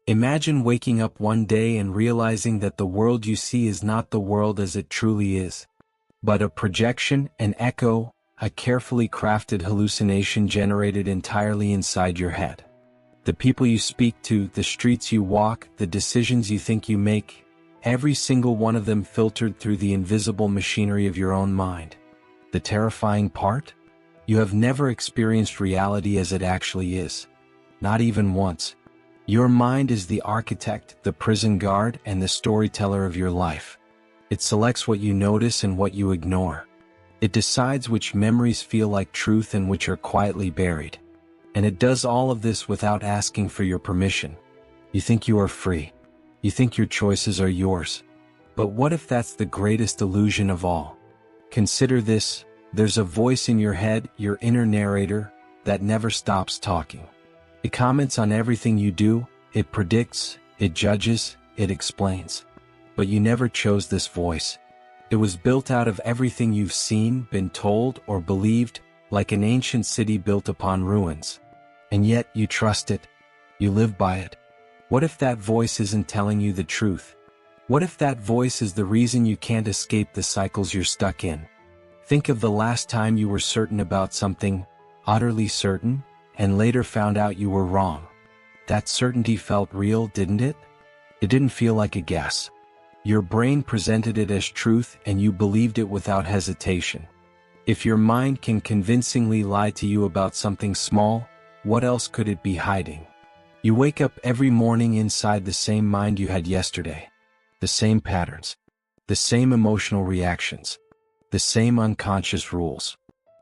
Imagine waking up one day and realizing that the world you see is not the world as it truly is, but a projection, an echo, a carefully crafted hallucination generated entirely inside your head. The people you speak to, the streets you walk, the decisions you think you make, every single one of them filtered through the invisible machinery of your own mind. The terrifying part? You have never experienced reality as it actually is. Not even once. Your mind is the architect, the prison guard, and the storyteller of your life. It selects what you notice and what you ignore. It decides which memories feel like truth and which are quietly buried. And it does all of this without asking for your permission. You think you are free. You think your choices are yours. But what if that's the greatest illusion of all? Consider this: there's a voice in your head, your inner narrator, that never stops talking. It comments on everything you do, it predicts, it judges, it explains. But you never chose this voice. It was built out of everything you've seen, been told, or believed, like an ancient city built upon ruins. And yet you trust it. You live by it. What if that voice isn't telling you the truth? What if that voice is the reason you can't escape the cycles you're stuck in? Think of the last time you were certain about something, utterly certain, and later found out you were wrong. That certainty felt real, didn't it? It didn't feel like a guess. Your brain presented it as truth and you believed it without hesitation. If your mind can convincingly lie to you about something small, what else could it be hiding? You wake up every morning inside the same mind you had yesterday. The same patterns. The same emotional reactions. The same unconscious rules.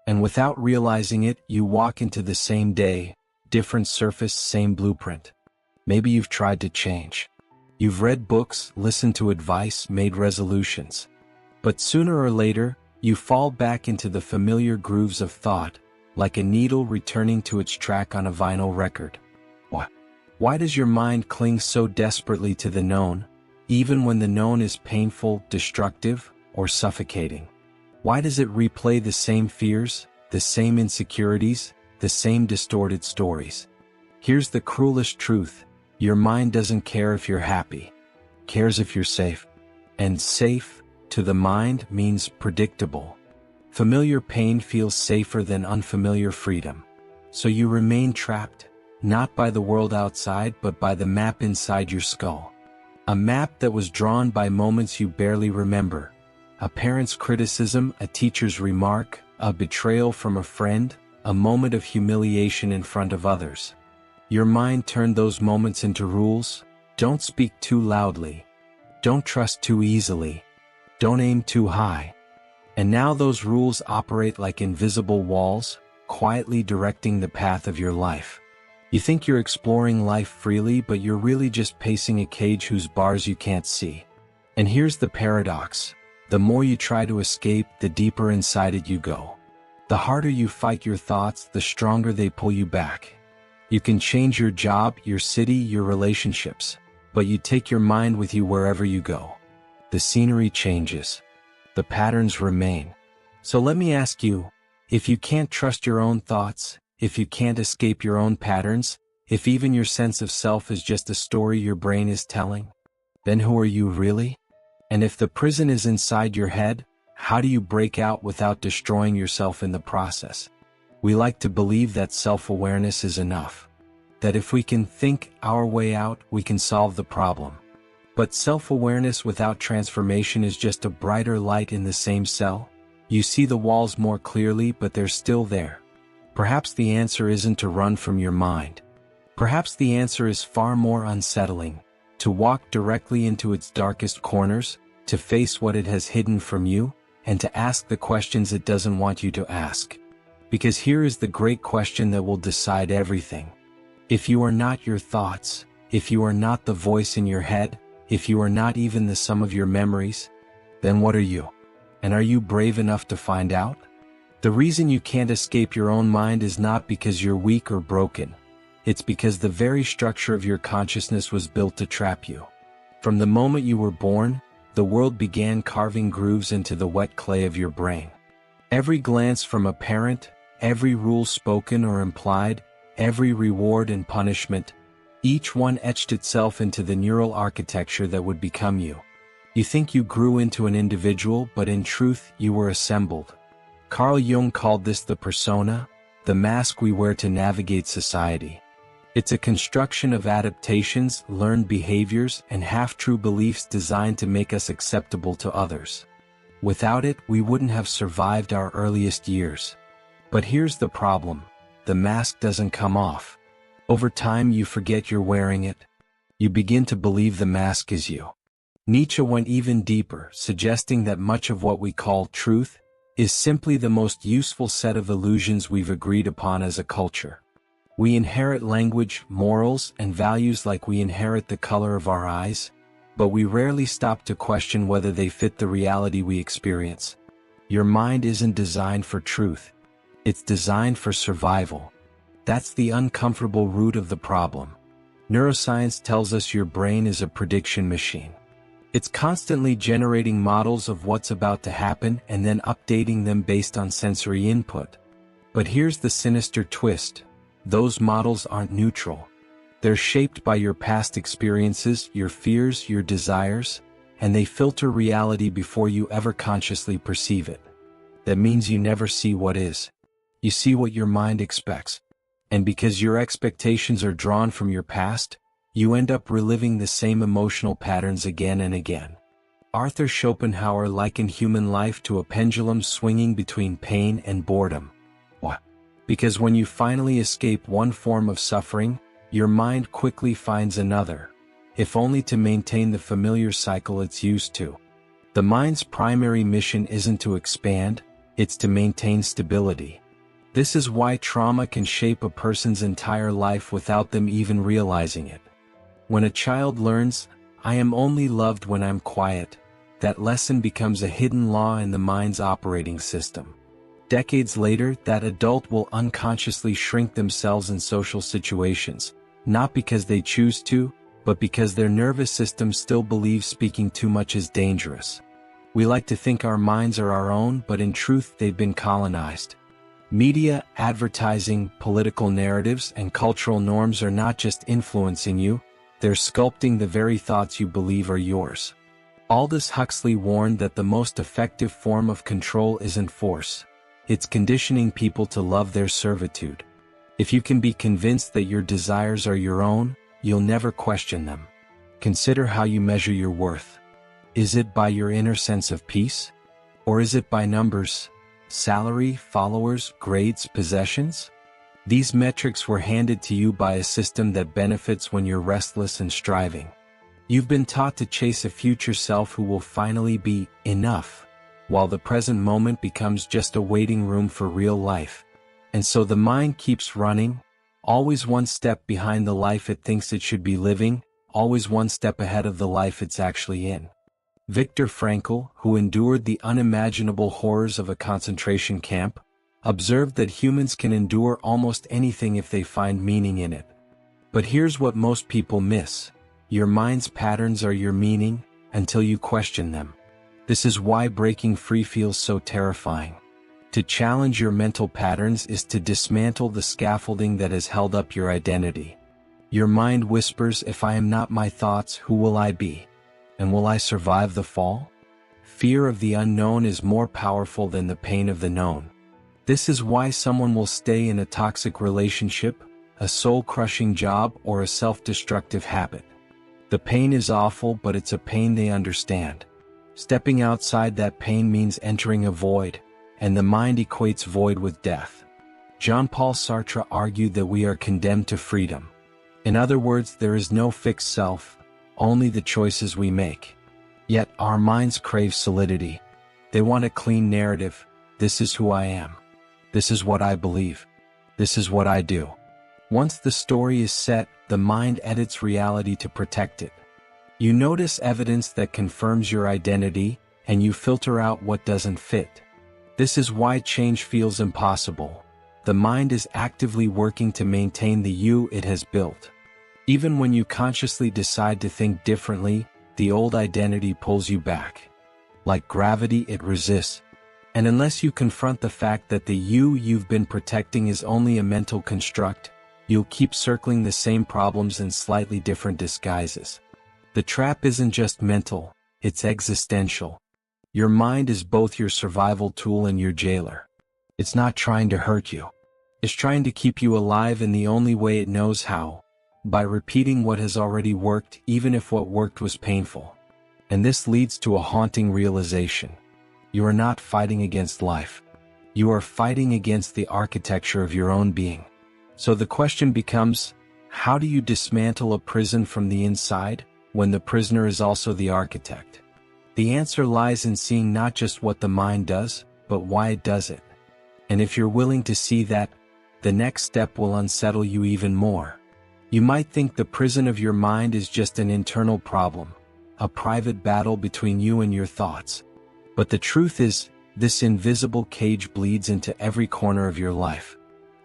And without realizing it, you walk into the same day, different surface, same blueprint. Maybe you've tried to change. You've read books, listened to advice, made resolutions. But sooner or later, you fall back into the familiar grooves of thought, like a needle returning to its track on a vinyl record. Why does your mind cling so desperately to the known, even when the known is painful, destructive, or suffocating? Why does it replay the same fears, the same insecurities, the same distorted stories? Here's the cruelest truth: your mind doesn't care if you're happy. It cares if you're safe. And safe, to the mind, means predictable. Familiar pain feels safer than unfamiliar freedom. So you remain trapped, not by the world outside but by the map inside your skull. A map that was drawn by moments you barely remember. A parent's criticism, a teacher's remark, a betrayal from a friend, a moment of humiliation in front of others. Your mind turned those moments into rules. Don't speak too loudly. Don't trust too easily. Don't aim too high. And now those rules operate like invisible walls, quietly directing the path of your life. You think you're exploring life freely, but you're really just pacing a cage whose bars you can't see. And here's the paradox: the more you try to escape, the deeper inside it you go. The harder you fight your thoughts, the stronger they pull you back. You can change your job, your city, your relationships, but you take your mind with you wherever you go. The scenery changes. The patterns remain. So let me ask you, if you can't trust your own thoughts, if you can't escape your own patterns, if even your sense of self is just a story your brain is telling, then who are you really? And if the prison is inside your head, how do you break out without destroying yourself in the process? We like to believe that self-awareness is enough. That if we can think our way out, we can solve the problem. But self-awareness without transformation is just a brighter light in the same cell. You see the walls more clearly, but they're still there. Perhaps the answer isn't to run from your mind. Perhaps the answer is far more unsettling: to walk directly into its darkest corners, to face what it has hidden from you, and to ask the questions it doesn't want you to ask. Because here is the great question that will decide everything. If you are not your thoughts, if you are not the voice in your head, if you are not even the sum of your memories, then what are you? And are you brave enough to find out? The reason you can't escape your own mind is not because you're weak or broken. It's because the very structure of your consciousness was built to trap you. From the moment you were born, the world began carving grooves into the wet clay of your brain. Every glance from a parent, every rule spoken or implied, every reward and punishment, Each one etched itself into the neural architecture that would become you. You think you grew into an individual, but in truth, you were assembled. Carl Jung called this the persona, the mask we wear to navigate society. It's a construction of adaptations, learned behaviors, and half-true beliefs designed to make us acceptable to others. Without it, we wouldn't have survived our earliest years. But here's the problem: the mask doesn't come off. Over time, you forget you're wearing it. You begin to believe the mask is you. Nietzsche went even deeper, suggesting that much of what we call truth is simply the most useful set of illusions we've agreed upon as a culture. We inherit language, morals, and values like we inherit the color of our eyes, but we rarely stop to question whether they fit the reality we experience. Your mind isn't designed for truth. It's designed for survival. That's the uncomfortable root of the problem. Neuroscience tells us your brain is a prediction machine. It's constantly generating models of what's about to happen and then updating them based on sensory input. But here's the sinister twist: those models aren't neutral. They're shaped by your past experiences, your fears, your desires, and they filter reality before you ever consciously perceive it. That means you never see what is. You see what your mind expects. And because your expectations are drawn from your past, you end up reliving the same emotional patterns again and again. Arthur Schopenhauer likened human life to a pendulum swinging between pain and boredom. Why? Because when you finally escape one form of suffering, your mind quickly finds another, if only to maintain the familiar cycle it's used to. The mind's primary mission isn't to expand, it's to maintain stability. This is why trauma can shape a person's entire life without them even realizing it. When a child learns, "I am only loved when I'm quiet," that lesson becomes a hidden law in the mind's operating system. Decades later, that adult will unconsciously shrink themselves in social situations, not because they choose to, but because their nervous system still believes speaking too much is dangerous. We like to think our minds are our own, but in truth they've been colonized. Media, advertising, political narratives, and cultural norms are not just influencing you, they're sculpting the very thoughts you believe are yours. Aldous Huxley warned that the most effective form of control isn't force. It's conditioning people to love their servitude. If you can be convinced that your desires are your own, you'll never question them. Consider how you measure your worth. Is it by your inner sense of peace? Or is it by numbers? Salary, followers, grades, possessions? These metrics were handed to you by a system that benefits when you're restless and striving. You've been taught to chase a future self who will finally be enough, while the present moment becomes just a waiting room for real life. And so the mind keeps running, always one step behind the life it thinks it should be living, always one step ahead of the life it's actually in. Viktor Frankl, who endured the unimaginable horrors of a concentration camp, observed that humans can endure almost anything if they find meaning in it. But here's what most people miss: your mind's patterns are your meaning, until you question them. This is why breaking free feels so terrifying. To challenge your mental patterns is to dismantle the scaffolding that has held up your identity. Your mind whispers, "If I am not my thoughts, who will I be? And will I survive the fall?" Fear of the unknown is more powerful than the pain of the known. This is why someone will stay in a toxic relationship, a soul-crushing job, or a self-destructive habit. The pain is awful, but it's a pain they understand. Stepping outside that pain means entering a void, and the mind equates void with death. Jean-Paul Sartre argued that we are condemned to freedom. In other words, there is no fixed self, only the choices we make. Yet our minds crave solidity. They want a clean narrative. This is who I am. This is what I believe. This is what I do. Once the story is set, the mind edits reality to protect it. You notice evidence that confirms your identity, and you filter out what doesn't fit. This is why change feels impossible. The mind is actively working to maintain the you it has built. Even when you consciously decide to think differently, the old identity pulls you back. Like gravity, it resists. And unless you confront the fact that the you you've been protecting is only a mental construct, You'll keep circling the same problems in slightly different disguises. The trap isn't just mental, it's existential. Your mind is both your survival tool and your jailer. It's not trying to hurt you. It's trying to keep you alive in the only way it knows how, by repeating what has already worked even if what worked was painful. And this leads to a haunting realization. You are not fighting against life. You are fighting against the architecture of your own being. So the question becomes, how do you dismantle a prison from the inside, when the prisoner is also the architect? The answer lies in seeing not just what the mind does, but why it does it. And if you're willing to see that, the next step will unsettle you even more. You might think the prison of your mind is just an internal problem, a private battle between you and your thoughts. But the truth is, this invisible cage bleeds into every corner of your life.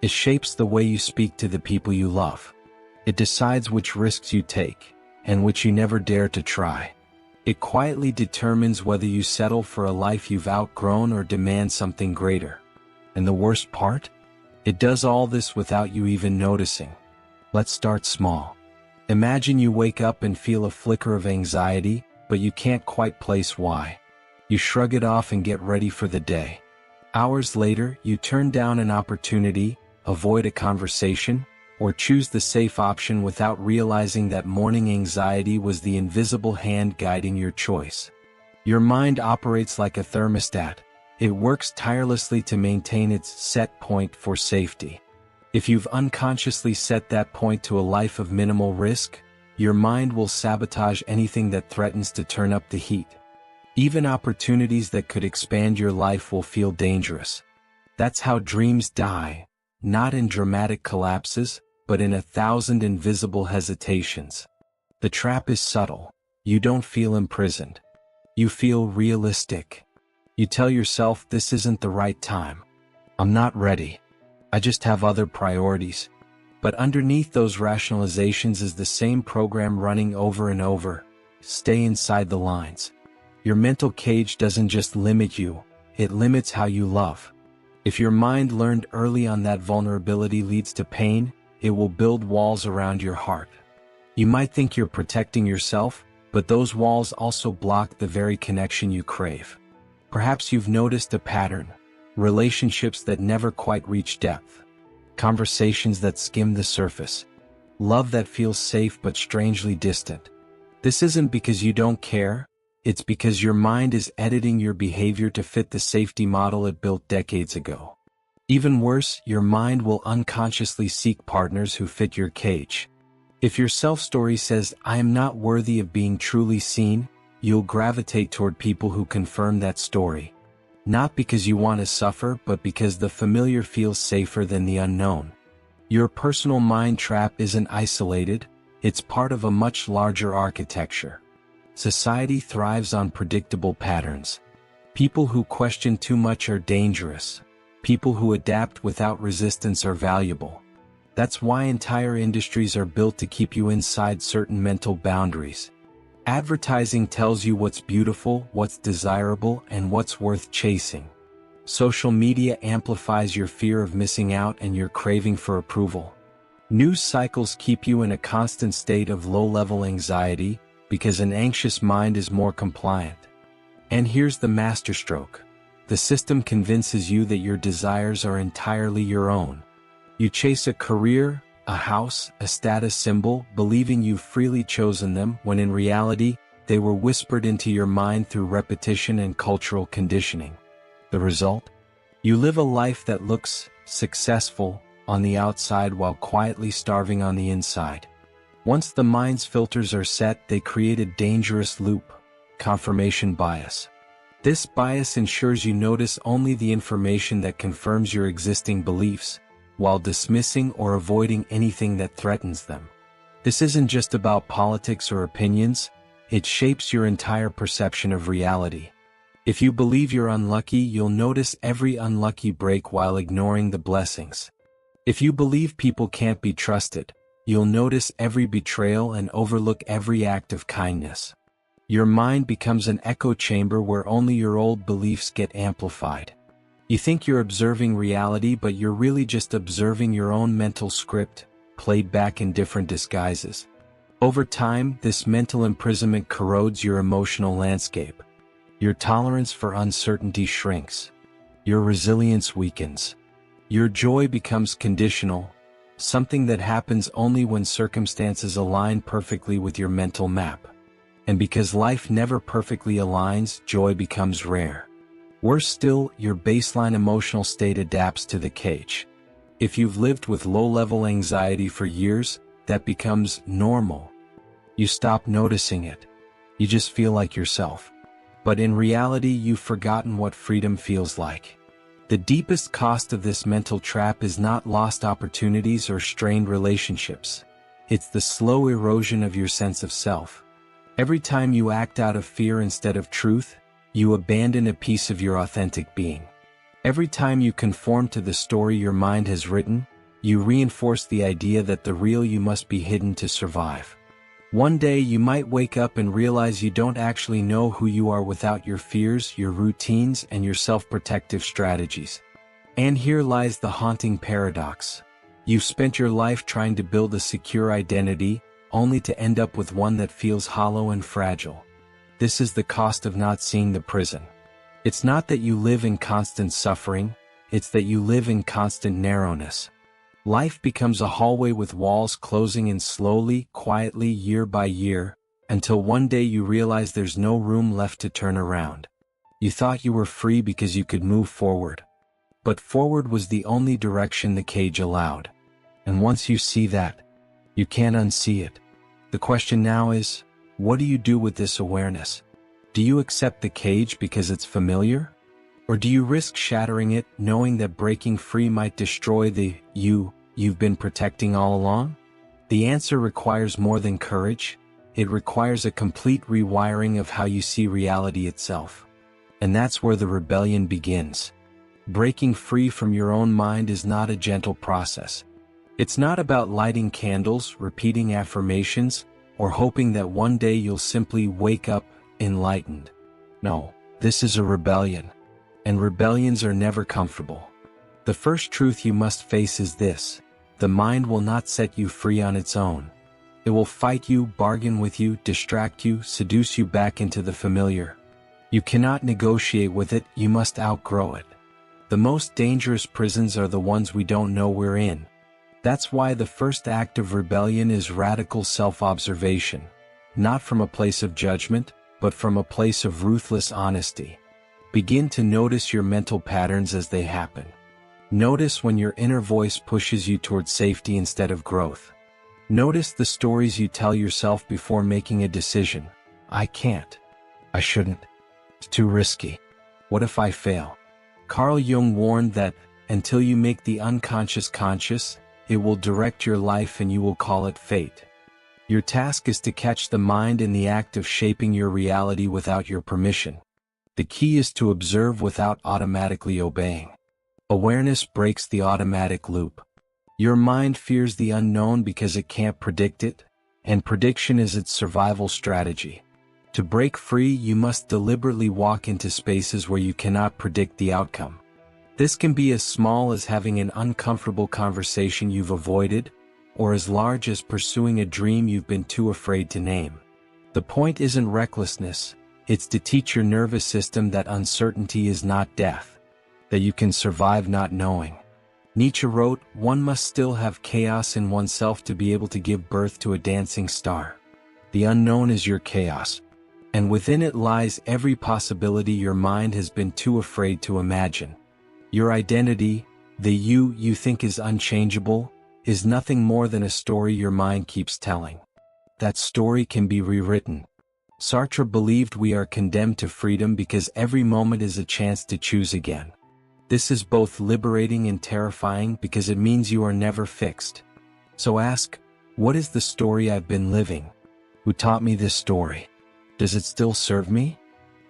It shapes the way you speak to the people you love. It decides which risks you take, and which you never dare to try. It quietly determines whether you settle for a life you've outgrown or demand something greater. And the worst part? It does all this without you even noticing. Let's start small. Imagine you wake up and feel a flicker of anxiety, but you can't quite place why. You shrug it off and get ready for the day. Hours later, you turn down an opportunity, avoid a conversation, or choose the safe option without realizing that morning anxiety was the invisible hand guiding your choice. Your mind operates like a thermostat. It works tirelessly to maintain its set point for safety. If you've unconsciously set that point to a life of minimal risk, your mind will sabotage anything that threatens to turn up the heat. Even opportunities that could expand your life will feel dangerous. That's how dreams die, not in dramatic collapses, but in 1,000 invisible hesitations. The trap is subtle. You don't feel imprisoned. You feel realistic. You tell yourself, this isn't the right time. I'm not ready. I just have other priorities. But underneath those rationalizations is the same program running over and over. Stay inside the lines. Your mental cage doesn't just limit you, it limits how you love. If your mind learned early on that vulnerability leads to pain, it will build walls around your heart. You might think you're protecting yourself, but those walls also block the very connection you crave. Perhaps you've noticed a pattern: relationships that never quite reach depth, conversations that skim the surface, love that feels safe but strangely distant. This isn't because you don't care, it's because your mind is editing your behavior to fit the safety model it built decades ago. Even worse, your mind will unconsciously seek partners who fit your cage. If your self-story says, "I am not worthy of being truly seen," you'll gravitate toward people who confirm that story. Not because you want to suffer, but because the familiar feels safer than the unknown. Your personal mind trap isn't isolated, it's part of a much larger architecture. Society thrives on predictable patterns. People who question too much are dangerous. People who adapt without resistance are valuable. That's why entire industries are built to keep you inside certain mental boundaries. Advertising tells you what's beautiful, what's desirable, and what's worth chasing. Social media amplifies your fear of missing out and your craving for approval. News cycles keep you in a constant state of low-level anxiety, because an anxious mind is more compliant. And here's the masterstroke. The system convinces you that your desires are entirely your own. You chase a career, a house, a status symbol, believing you've freely chosen them, when in reality, they were whispered into your mind through repetition and cultural conditioning. The result? You live a life that looks successful on the outside while quietly starving on the inside. Once the mind's filters are set, they create a dangerous loop: confirmation bias. This bias ensures you notice only the information that confirms your existing beliefs, while dismissing or avoiding anything that threatens them. This isn't just about politics or opinions, it shapes your entire perception of reality. If you believe you're unlucky, you'll notice every unlucky break while ignoring the blessings. If you believe people can't be trusted, you'll notice every betrayal and overlook every act of kindness. Your mind becomes an echo chamber where only your old beliefs get amplified. You think you're observing reality, but you're really just observing your own mental script, played back in different disguises. Over time, this mental imprisonment corrodes your emotional landscape. Your tolerance for uncertainty shrinks. Your resilience weakens. Your joy becomes conditional, something that happens only when circumstances align perfectly with your mental map. And because life never perfectly aligns, joy becomes rare. Worse still, your baseline emotional state adapts to the cage. If you've lived with low-level anxiety for years, that becomes normal. You stop noticing it. You just feel like yourself. But in reality, you've forgotten what freedom feels like. The deepest cost of this mental trap is not lost opportunities or strained relationships. It's the slow erosion of your sense of self. Every time you act out of fear instead of truth, you abandon a piece of your authentic being. Every time you conform to the story your mind has written, you reinforce the idea that the real you must be hidden to survive. One day you might wake up and realize you don't actually know who you are without your fears, your routines, and your self-protective strategies. And here lies the haunting paradox. You've spent your life trying to build a secure identity, only to end up with one that feels hollow and fragile. This is the cost of not seeing the prison. It's not that you live in constant suffering, it's that you live in constant narrowness. Life becomes a hallway with walls closing in slowly, quietly, year by year, until one day you realize there's no room left to turn around. You thought you were free because you could move forward. But forward was the only direction the cage allowed. And once you see that, you can't unsee it. The question now is, what do you do with this awareness? Do you accept the cage because it's familiar? Or do you risk shattering it, knowing that breaking free might destroy the you've been protecting all along? The answer requires more than courage. It requires a complete rewiring of how you see reality itself. And that's where the rebellion begins. Breaking free from your own mind is not a gentle process. It's not about lighting candles, repeating affirmations, or hoping that one day you'll simply wake up enlightened. No, this is a rebellion. And rebellions are never comfortable. The first truth you must face is this: the mind will not set you free on its own. It will fight you, bargain with you, distract you, seduce you back into the familiar. You cannot negotiate with it, you must outgrow it. The most dangerous prisons are the ones we don't know we're in. That's why the first act of rebellion is radical self-observation, not from a place of judgment, but from a place of ruthless honesty. Begin to notice your mental patterns as they happen. Notice when your inner voice pushes you toward safety instead of growth. Notice the stories you tell yourself before making a decision. I can't. I shouldn't. It's too risky. What if I fail? Carl Jung warned that, until you make the unconscious conscious, it will direct your life and you will call it fate. Your task is to catch the mind in the act of shaping your reality without your permission. The key is to observe without automatically obeying. Awareness breaks the automatic loop. Your mind fears the unknown because it can't predict it, and prediction is its survival strategy. To break free, you must deliberately walk into spaces where you cannot predict the outcome. This can be as small as having an uncomfortable conversation you've avoided, or as large as pursuing a dream you've been too afraid to name. The point isn't recklessness, it's to teach your nervous system that uncertainty is not death, that you can survive not knowing. Nietzsche wrote, "One must still have chaos in oneself to be able to give birth to a dancing star." The unknown is your chaos, and within it lies every possibility your mind has been too afraid to imagine. Your identity, the you think is unchangeable, is nothing more than a story your mind keeps telling. That story can be rewritten. Sartre believed we are condemned to freedom because every moment is a chance to choose again. This is both liberating and terrifying because it means you are never fixed. So ask, what is the story I've been living? Who taught me this story? Does it still serve me?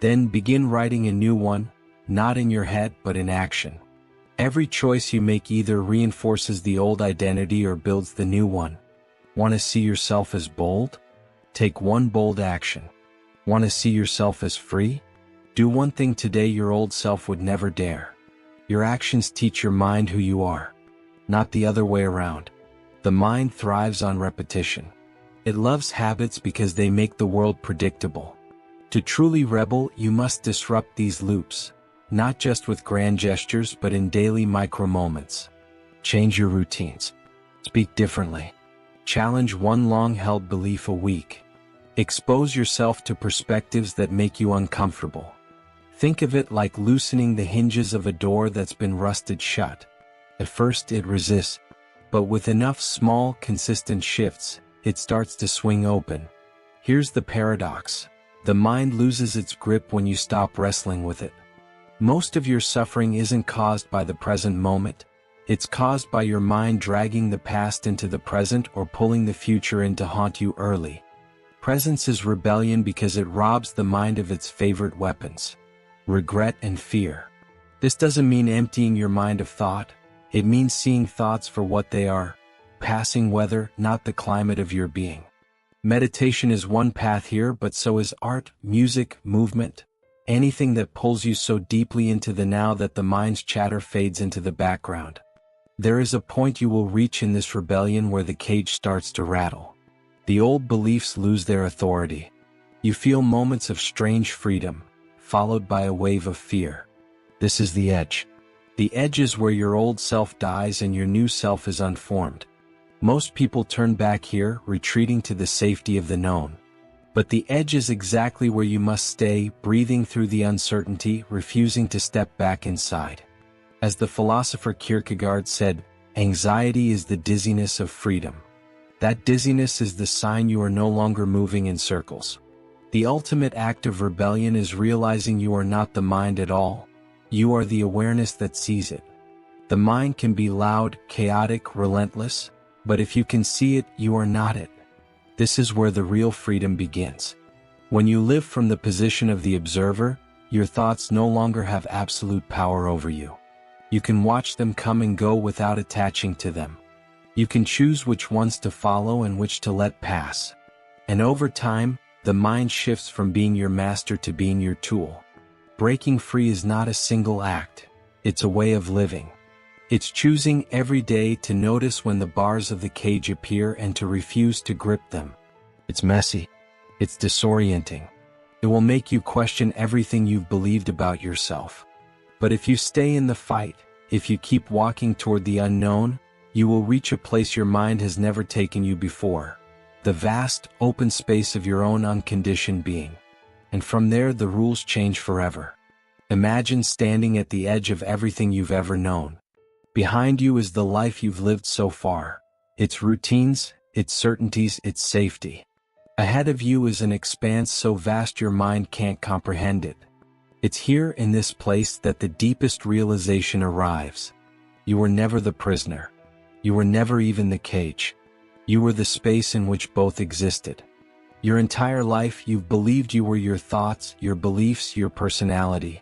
Then begin writing a new one, not in your head but in action. Every choice you make either reinforces the old identity or builds the new one. Want to see yourself as bold? Take one bold action. Want to see yourself as free? Do one thing today your old self would never dare. Your actions teach your mind who you are, not the other way around. The mind thrives on repetition. It loves habits because they make the world predictable. To truly rebel, you must disrupt these loops, not just with grand gestures but in daily micro-moments. Change your routines. Speak differently. Challenge one long-held belief a week. Expose yourself to perspectives that make you uncomfortable. Think of it like loosening the hinges of a door that's been rusted shut. At first it resists, but with enough small, consistent shifts, it starts to swing open. Here's the paradox. The mind loses its grip when you stop wrestling with it. Most of your suffering isn't caused by the present moment. It's caused by your mind dragging the past into the present or pulling the future in to haunt you early. Presence is rebellion because it robs the mind of its favorite weapons: regret and fear. This doesn't mean emptying your mind of thought. It means seeing thoughts for what they are, passing weather, not the climate of your being. Meditation is one path here, but so is art, music, movement. Anything that pulls you so deeply into the now that the mind's chatter fades into the background. There is a point you will reach in this rebellion where the cage starts to rattle. The old beliefs lose their authority. You feel moments of strange freedom, followed by a wave of fear. This is the edge. The edge is where your old self dies and your new self is unformed. Most people turn back here, retreating to the safety of the known. But the edge is exactly where you must stay, breathing through the uncertainty, refusing to step back inside. As the philosopher Kierkegaard said, anxiety is the dizziness of freedom. That dizziness is the sign you are no longer moving in circles. The ultimate act of rebellion is realizing you are not the mind at all. You are the awareness that sees it. The mind can be loud, chaotic, relentless, but if you can see it, you are not it. This is where the real freedom begins. When you live from the position of the observer, your thoughts no longer have absolute power over you. You can watch them come and go without attaching to them. You can choose which ones to follow and which to let pass. And over time, the mind shifts from being your master to being your tool. Breaking free is not a single act. It's a way of living. It's choosing every day to notice when the bars of the cage appear and to refuse to grip them. It's messy. It's disorienting. It will make you question everything you've believed about yourself. But if you stay in the fight, if you keep walking toward the unknown, you will reach a place your mind has never taken you before. The vast, open space of your own unconditioned being. And from there the rules change forever. Imagine standing at the edge of everything you've ever known. Behind you is the life you've lived so far. Its routines, its certainties, its safety. Ahead of you is an expanse so vast your mind can't comprehend it. It's here in this place that the deepest realization arrives. You were never the prisoner. You were never even the cage. You were the space in which both existed. Your entire life you've believed you were your thoughts, your beliefs, your personality.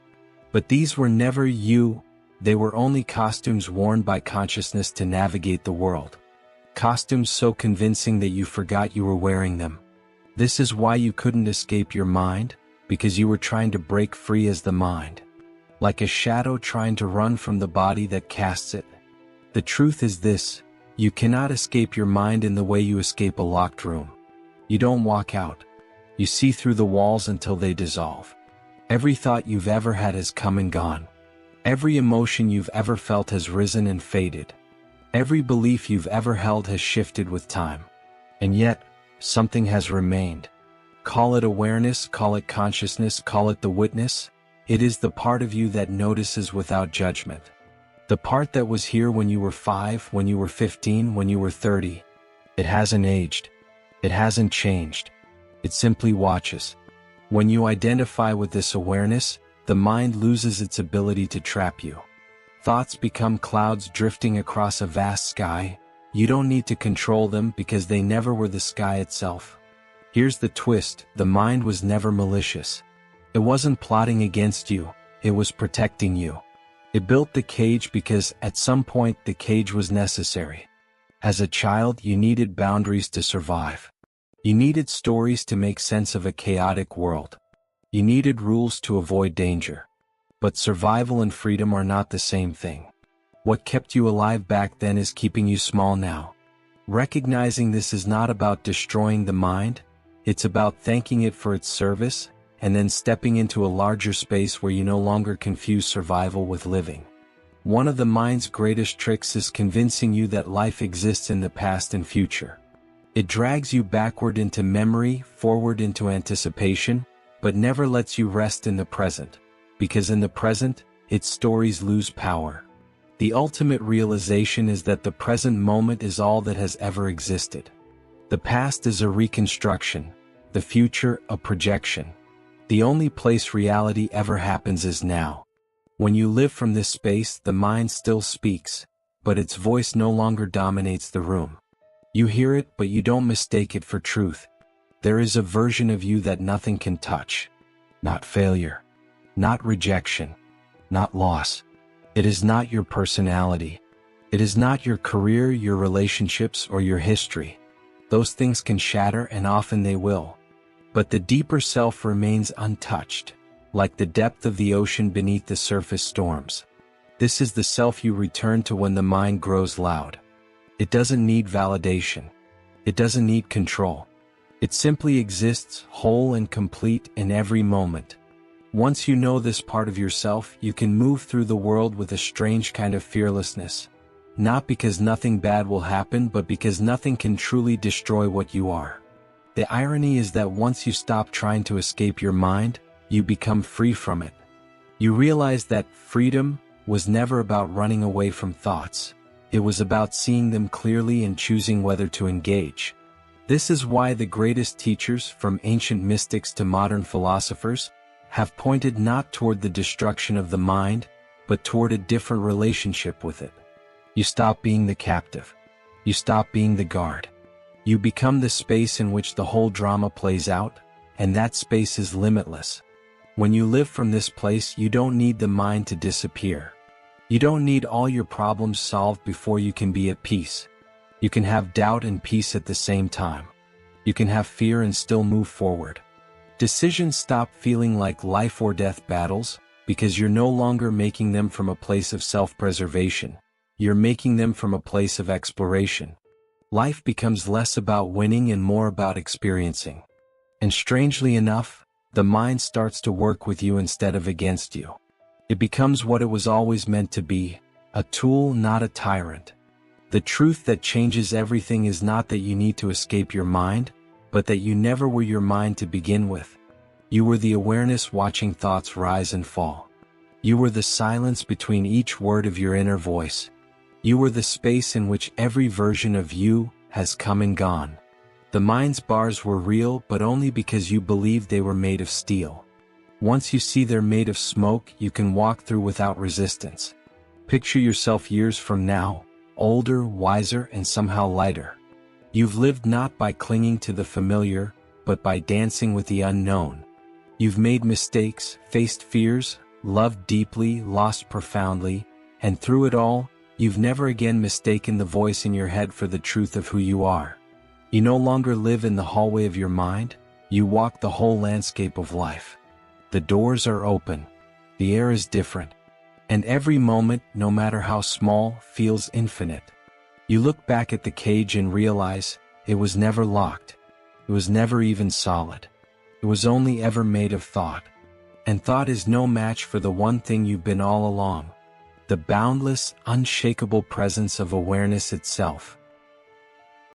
But these were never you. They were only costumes worn by consciousness to navigate the world. Costumes so convincing that you forgot you were wearing them. This is why you couldn't escape your mind, because you were trying to break free as the mind. Like a shadow trying to run from the body that casts it. The truth is this: you cannot escape your mind in the way you escape a locked room. You don't walk out. You see through the walls until they dissolve. Every thought you've ever had has come and gone. Every emotion you've ever felt has risen and faded. Every belief you've ever held has shifted with time. And yet, something has remained. Call it awareness, call it consciousness, call it the witness. It is the part of you that notices without judgment. The part that was here when you were 5, when you were 15, when you were 30. It hasn't aged. It hasn't changed. It simply watches. When you identify with this awareness, the mind loses its ability to trap you. Thoughts become clouds drifting across a vast sky. You don't need to control them because they never were the sky itself. Here's the twist: the mind was never malicious. It wasn't plotting against you, it was protecting you. It built the cage because, at some point, the cage was necessary. As a child, you needed boundaries to survive. You needed stories to make sense of a chaotic world. You needed rules to avoid danger. But survival and freedom are not the same thing. What kept you alive back then is keeping you small now. Recognizing this is not about destroying the mind, it's about thanking it for its service, and then stepping into a larger space where you no longer confuse survival with living. One of the mind's greatest tricks is convincing you that life exists in the past and future. It drags you backward into memory, forward into anticipation, but never lets you rest in the present, because in the present, its stories lose power. The ultimate realization is that the present moment is all that has ever existed. The past is a reconstruction, the future a projection. The only place reality ever happens is now. When you live from this space, the mind still speaks, but its voice no longer dominates the room. You hear it, but you don't mistake it for truth. There is a version of you that nothing can touch. Not failure. Not rejection. Not loss. It is not your personality. It is not your career, your relationships, or your history. Those things can shatter, and often they will. But the deeper self remains untouched, like the depth of the ocean beneath the surface storms. This is the self you return to when the mind grows loud. It doesn't need validation. It doesn't need control. It simply exists, whole and complete in every moment. Once you know this part of yourself, you can move through the world with a strange kind of fearlessness. Not because nothing bad will happen, but because nothing can truly destroy what you are. The irony is that once you stop trying to escape your mind, you become free from it. You realize that freedom was never about running away from thoughts. It was about seeing them clearly and choosing whether to engage. This is why the greatest teachers, from ancient mystics to modern philosophers, have pointed not toward the destruction of the mind, but toward a different relationship with it. You stop being the captive. You stop being the guard. You become the space in which the whole drama plays out, and that space is limitless. When you live from this place, you don't need the mind to disappear. You don't need all your problems solved before you can be at peace. You can have doubt and peace at the same time. You can have fear and still move forward. Decisions stop feeling like life or death battles, because you're no longer making them from a place of self-preservation. You're making them from a place of exploration. Life becomes less about winning and more about experiencing. And strangely enough, the mind starts to work with you instead of against you. It becomes what it was always meant to be, a tool, not a tyrant. The truth that changes everything is not that you need to escape your mind, but that you never were your mind to begin with. You were the awareness watching thoughts rise and fall. You were the silence between each word of your inner voice. You were the space in which every version of you has come and gone. The mind's bars were real, but only because you believed they were made of steel. Once you see they're made of smoke, you can walk through without resistance. Picture yourself years from now, older, wiser, and somehow lighter. You've lived not by clinging to the familiar, but by dancing with the unknown. You've made mistakes, faced fears, loved deeply, lost profoundly, and through it all, you've never again mistaken the voice in your head for the truth of who you are. You no longer live in the hallway of your mind, you walk the whole landscape of life. The doors are open. The air is different. And every moment, no matter how small, feels infinite. You look back at the cage and realize, it was never locked. It was never even solid. It was only ever made of thought. And thought is no match for the one thing you've been all along. The boundless, unshakable presence of awareness itself.